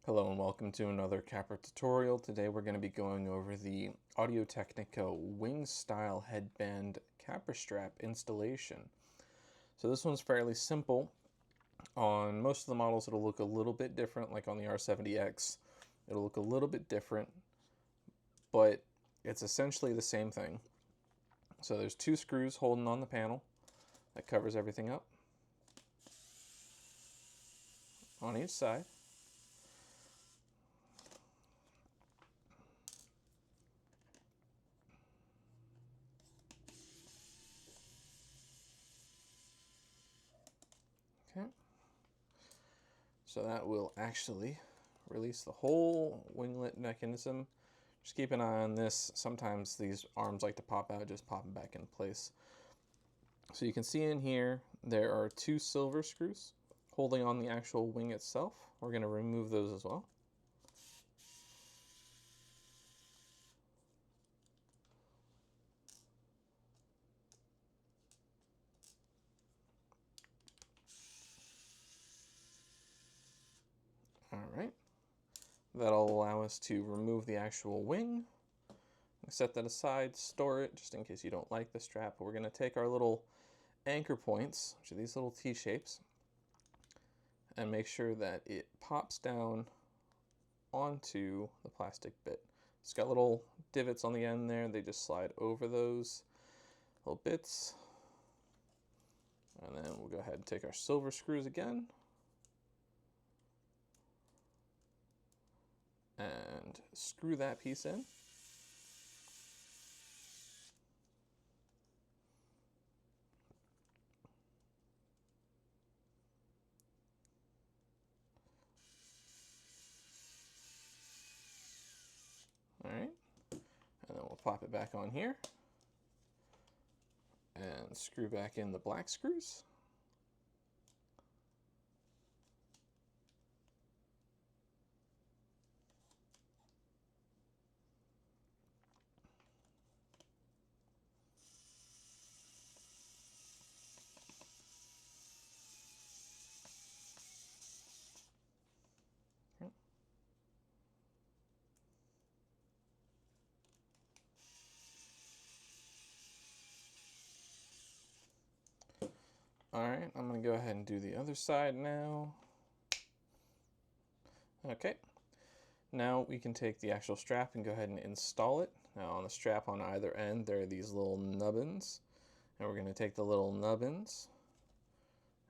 Hello and welcome to another capper tutorial. Today we're going to be going over the Technica wing style headband capper strap installation. So this one's fairly simple. On most of the models it'll look a little bit different, like on the R70X. It'll look a little bit different, but it's essentially the same thing. So there's two screws holding on the panel that covers everything up on each side. Okay, so that will actually release the whole winglet mechanism. Just keep an eye on this. Sometimes these arms like to pop out, just pop them back in place. So you can see in here there are two silver screws holding on the actual wing itself. We're going to remove those as well. Alright, that'll allow us to remove the actual wing. Set that aside, store it just in case you don't like the strap. But we're going to take our little anchor points, which are these little T-shapes, and make sure that it pops down onto the plastic bit. It's got little divots on the end there. They just slide over those little bits. And then we'll go ahead and take our silver screws again and screw that piece in. Alright, and then we'll pop it back on here and screw back in the black screws. Alright, I'm going to go ahead and do the other side now. Okay, now we can take the actual strap and go ahead and install it. Now on the strap on either end there are these little nubbins, and we're going to take the little nubbins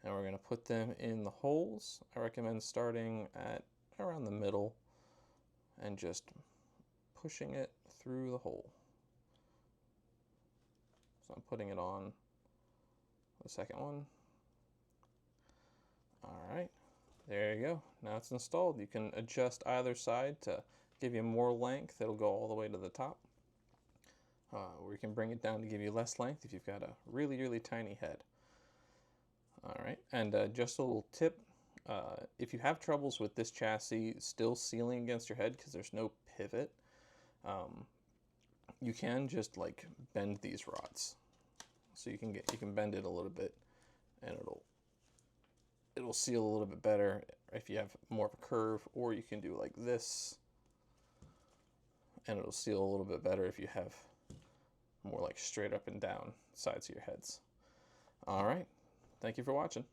and we're going to put them in the holes. I recommend starting at around the middle and just pushing it through the hole. So I'm putting it on the second one. Alright, there you go. Now it's installed. You can adjust either side to give you more length. It'll go all the way to the top. Or you can bring it down to give you less length if you've got a really, really tiny head. Alright, and just a little tip. If you have troubles with this chassis still sealing against your head because there's no pivot, you can just like bend these rods. So you can bend it a little bit and it'll seal a little bit better if you have more of a curve, or you can do like this and it'll seal a little bit better if you have more like straight up and down sides of your heads. Alright, thank you for watching.